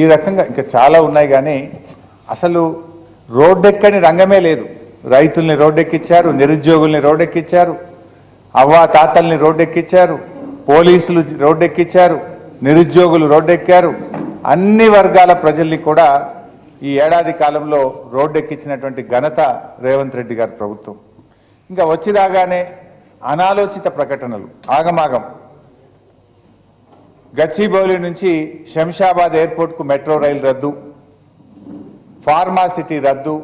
ఈ రకంగా ఇంకా చాలా ఉన్నాయి కానీ అసలు రోడ్డెక్కని రంగమే లేదు. రైతుల్ని రోడ్డెక్కించారు, నిరుద్యోగుల్ని రోడ్డెక్కించారు, అవ్వా తాతల్ని రోడ్డెక్కించారు, పోలీసులు రోడ్డెక్కించారు, నిరుద్యోగులు రోడ్డెక్కారు. అన్ని వర్గాల ప్రజల్ని కూడా ఈ ఏడాది కాలంలో రోడ్డెక్కించినటువంటి ఘనత రేవంత్ రెడ్డి గారి ప్రభుత్వం. ఇంకా వచ్చి రాగానే అనాలోచిత ప్రకటనలు, ఆగమాగం. గచ్చిబౌలి నుంచి శంషాబాద్ ఎయిర్పోర్ట్కు మెట్రో రైలు రద్దు, ఫార్మా సిటీ రద్దు,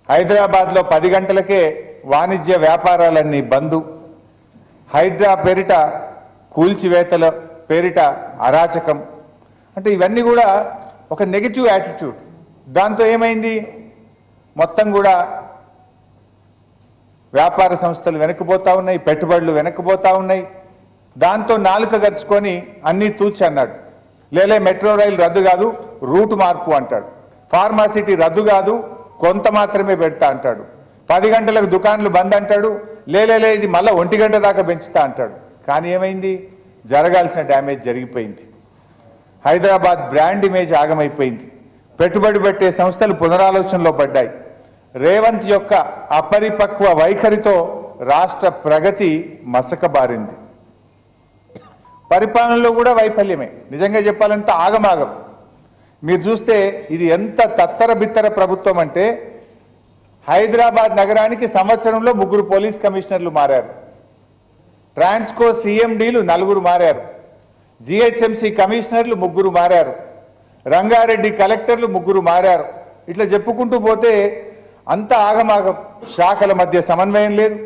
హైదరాబాద్లో 10 గంటలకే వాణిజ్య వ్యాపారాలన్నీ బందు, హైడ్రా పేరిట కూల్చివేతల పేరిట అరాచకం. అంటే ఇవన్నీ కూడా ఒక నెగిటివ్ యాటిట్యూడ్. దాంతో ఏమైంది, మొత్తం కూడా వ్యాపార సంస్థలు వెనక్కిపోతా ఉన్నాయి, పెట్టుబడులు వెనక్కిపోతా ఉన్నాయి. దాంతో నాలుక గరుచుకొని అన్నీ తూచి అన్నాడు. లేలే మెట్రో రైలు రద్దు కాదు, రూటు మార్పు అంటాడు. ఫార్మాసిటీ రద్దు కాదు, కొంత మాత్రమే పెడతా అంటాడు. 10 గంటలకు దుకాణాలు బంద్ అంటాడు. లేలే ఇది మళ్ళీ 1 గంట దాకా పెంచుతా అంటాడు. కానీ ఏమైంది, జరగాల్సిన డ్యామేజ్ జరిగిపోయింది. హైదరాబాద్ బ్రాండ్ ఇమేజ్ ఆగమైపోయింది. పెట్టుబడి పెట్టే సంస్థలు పునరాలోచనలో పడ్డాయి. రేవంత్ యొక్క అపరిపక్వ వైఖరితో రాష్ట్ర ప్రగతి మసకబారింది. పరిపాలనలో కూడా వైఫల్యమే. నిజంగా చెప్పాలంటే ఆగమాగం. మీరు చూస్తే ఇది ఎంత తత్తర బిత్తర ప్రభుత్వం అంటే, హైదరాబాద్ నగరానికి సంవత్సరంలో 3 పోలీస్ కమిషనర్లు మారారు, ట్రాన్స్కో సిఎండీలు 4 మారారు, జిహెచ్ఎంసీ కమిషనర్లు 3 మారారు, రంగారెడ్డి కలెక్టర్లు 3 మారారు. ఇట్లా చెప్పుకుంటూ పోతే అంత ఆగమాగం. శాఖల మధ్య సమన్వయం లేదు.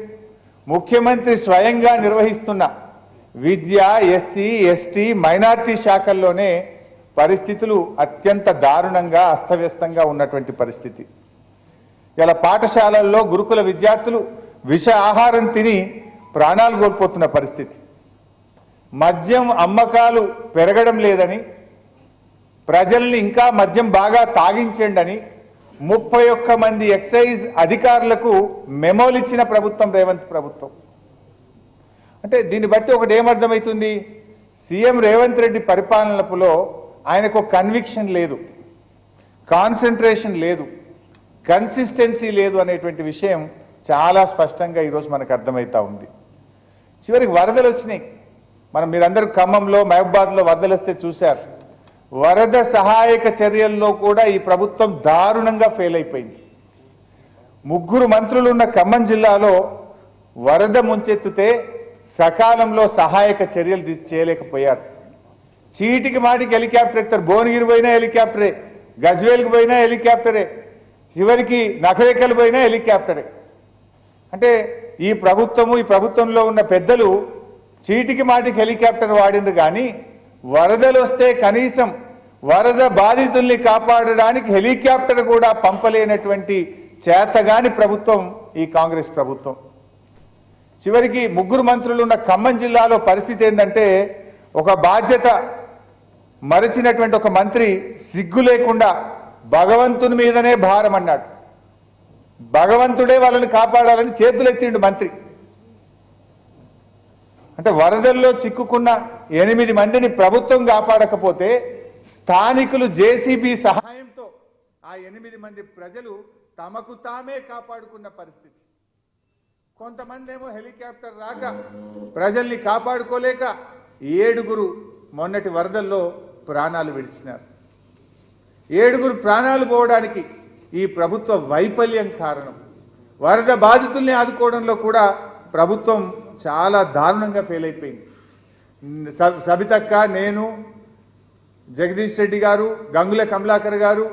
ముఖ్యమంత్రి స్వయంగా నిర్వహిస్తున్న విద్య, ఎస్సీ, ఎస్టీ, మైనార్టీ శాఖల్లోనే పరిస్థితులు అత్యంత దారుణంగా అస్తవ్యస్తంగా ఉన్నటువంటి పరిస్థితి. ఇలా పాఠశాలల్లో గురుకుల విద్యార్థులు విష ఆహారం తిని ప్రాణాలు కోల్పోతున్న పరిస్థితి. మద్యం అమ్మకాలు పెరగడం లేదని, ప్రజల్ని ఇంకా మద్యం బాగా తాగించండి అని 31 మంది ఎక్సైజ్ అధికారులకు మెమోలు ఇచ్చిన ప్రభుత్వం రేవంత్ ప్రభుత్వం. అంటే దీన్ని బట్టి ఒకటి ఏమర్థమవుతుంది, సీఎం రేవంత్ రెడ్డి పరిపాలనలో ఆయనకు కన్విక్షన్ లేదు, కాన్సన్ట్రేషన్ లేదు, కన్సిస్టెన్సీ లేదు అనేటువంటి విషయం చాలా స్పష్టంగా ఈరోజు మనకు అర్థమవుతా ఉంది. చివరికి వరదలు వచ్చినాయి. మీరందరూ ఖమ్మంలో, మహబూబాద్లో వరదలు వస్తే చూశారు. వరద సహాయక చర్యల్లో కూడా ఈ ప్రభుత్వం దారుణంగా ఫెయిల్ అయిపోయింది. 3 మంత్రులు ఉన్న ఖమ్మం జిల్లాలో వరద ముంచెత్తితే సకాలంలో సహాయక చర్యలు చేయలేకపోయారు. చీటికి మాటికి హెలికాప్టర్ ఎత్తారు. భువనగిరి పోయినా హెలికాప్టరే, గజ్వేల్కి పోయినా హెలికాప్టరే, చివరికి నఖరేకల్ పోయినా హెలికాప్టరే. అంటే ఈ ప్రభుత్వంలో ఉన్న పెద్దలు చీటికి మాటికి హెలికాప్టర్ వాడింది కానీ వరదలు వస్తే కనీసం వరద బాధితుల్ని కాపాడడానికి హెలికాప్టర్ కూడా పంపలేనటువంటి చేతగాని ప్రభుత్వం ఈ కాంగ్రెస్ ప్రభుత్వం. చివరికి 3 మంత్రులు ఉన్న ఖమ్మం జిల్లాలో పరిస్థితి ఏంటంటే, ఒక బాధ్యత మరచినటువంటి ఒక మంత్రి సిగ్గు లేకుండా భగవంతుని మీదనే భారం అన్నాడు. భగవంతుడే వాళ్ళని కాపాడాలని చేతులెత్తిండు మంత్రి. అంటే వరదల్లో చిక్కుకున్న 8 మందిని ప్రభుత్వం కాపాడకపోతే స్థానికులు జేసీబీ సహాయంతో ఆ 8 మంది ప్రజలు తమకు తామే కాపాడుకున్న పరిస్థితి. కొంతమంది ఏమో హెలికాప్టర్ రాక ప్రజల్ని కాపాడుకోలేక 7 మొన్నటి వరదల్లో ప్రాణాలు విడిచినారు. 7 ప్రాణాలు పోవడానికి ఈ ప్రభుత్వ వైఫల్యం కారణం. వరద బాధితుల్ని ఆదుకోవడంలో కూడా ప్రభుత్వం చాలా దారుణంగా ఫెయిల్ అయిపోయింది. సబితక్క, నేను, జగదీష్ రెడ్డి గారు, గంగుల కమలాకర్ గారు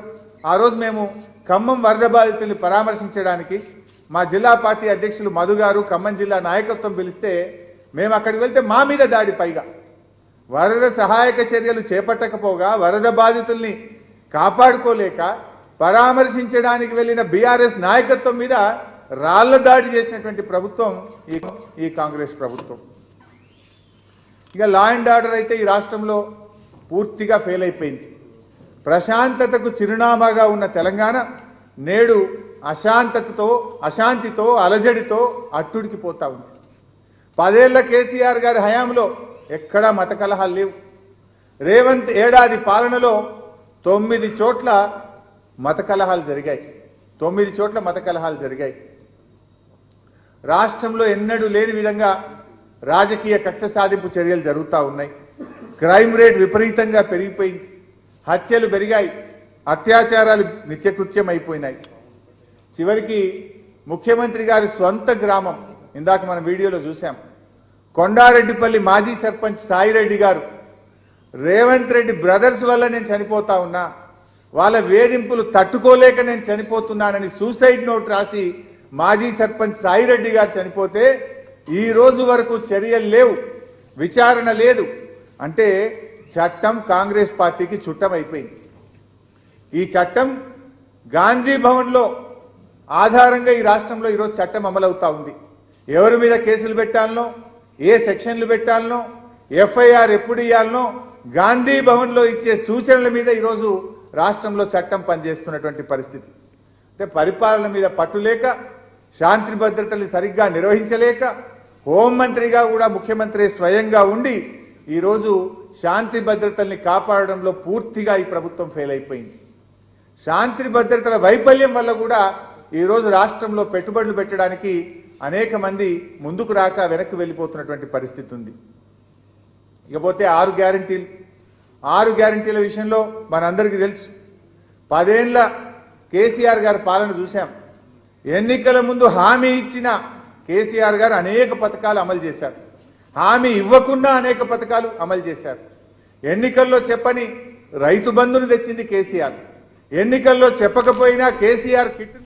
ఆ రోజు మేము ఖమ్మం వరద బాధితుల్ని పరామర్శించడానికి మా జిల్లా పార్టీ అధ్యక్షులు మధు గారు, ఖమ్మం జిల్లా నాయకత్వం పిలిస్తే మేము అక్కడికి వెళ్తే మా మీద దాడి. పైగా వరద సహాయక చర్యలు చేపట్టకపోగా వరద బాధితుల్ని కాపాడుకోలేక పరామర్శించడానికి వెళ్ళిన బీఆర్ఎస్ నాయకత్వం మీద రాళ్ల దాడి చేసినటువంటి ప్రభుత్వం ఈ కాంగ్రెస్ ప్రభుత్వం. ఇక లా అండ్ ఆర్డర్ అయితే ఈ రాష్ట్రంలో పూర్తిగా ఫెయిల్ అయిపోయింది. ప్రశాంతతకు చిరునామాగా ఉన్న తెలంగాణ నేడు అశాంతితో అలజడితో అట్టుడికిపోతా ఉంది. 10 ఏళ్ల కేసీఆర్ గారి హయాంలో ఎక్కడా మత కలహాలు లేవు. రేవంత్ ఏడాది పాలనలో 9 చోట్ల మత కలహాలు జరిగాయి. 9 చోట్ల మత కలహాలు జరిగాయి. రాష్ట్రంలో ఎన్నడూ లేని విధంగా రాజకీయ కక్ష సాధింపు చర్యలు జరుగుతూ ఉన్నాయి. క్రైమ్ రేట్ విపరీతంగా పెరిగిపోయింది. హత్యలు పెరిగాయి. అత్యాచారాలు నిత్యకృత్యం అయిపోయినాయి. చివరికి ముఖ్యమంత్రి గారి స్వంత గ్రామం, ఇందాక మనం వీడియోలో చూసాం, కొండారెడ్డిపల్లి మాజీ సర్పంచ్ సాయిరెడ్డి గారు రేవంత్ రెడ్డి బ్రదర్స్ వల్ల నేను చనిపోతా ఉన్నా, వాళ్ళ వేధింపులు తట్టుకోలేక నేను చనిపోతున్నానని సూసైడ్ నోట్ రాసి మాజీ సర్పంచ్ సాయిరెడ్డి గారు చనిపోతే ఈ రోజు వరకు చర్యలు లేవు, విచారణ లేదు. అంటే చట్టం కాంగ్రెస్ పార్టీకి చుట్టమైపోయింది. ఈ చట్టం గాంధీ భవన్లో ఆధారంగా ఈ రాష్ట్రంలో ఈరోజు చట్టం అమలవుతా ఉంది. ఎవరి మీద కేసులు పెట్టాలనో, ఏ సెక్షన్లు పెట్టాలనో, ఎఫ్ఐఆర్ ఎప్పుడు ఇవ్వాలనో గాంధీ భవన్లో ఇచ్చే సూచనల మీద ఈరోజు రాష్ట్రంలో చట్టం పనిచేస్తున్నటువంటి పరిస్థితి. అంటే పరిపాలన మీద పట్టులేక, శాంతి భద్రతలు సరిగ్గా నిర్వహించలేక, హోంమంత్రిగా కూడా ముఖ్యమంత్రి స్వయంగా ఉండి ఈరోజు శాంతి భద్రతల్ని కాపాడడంలో పూర్తిగా ఈ ప్రభుత్వం ఫెయిల్ అయిపోయింది. శాంతి భద్రతల వైఫల్యం వల్ల కూడా ఈరోజు రాష్ట్రంలో పెట్టుబడులు పెట్టడానికి అనేక మంది ముందుకు రాక వెనక్కి వెళ్ళిపోతున్నటువంటి పరిస్థితి ఉంది. ఇకపోతే 6 గ్యారంటీల విషయంలో మనందరికీ తెలుసు. 10 ఏళ్ల కేసీఆర్ గారి పాలన చూశాం. ఎన్నికల ముందు హామీ ఇచ్చిన కేసీఆర్ గారు అనేక పథకాలు అమలు చేశారు. హామీ ఇవ్వకుండా అనేక పథకాలు అమలు చేశారు. ఎన్నికల్లో చెప్పని రైతు బంధును తెచ్చింది కేసీఆర్. ఎన్నికల్లో చెప్పకపోయినా కేసీఆర్ కిట్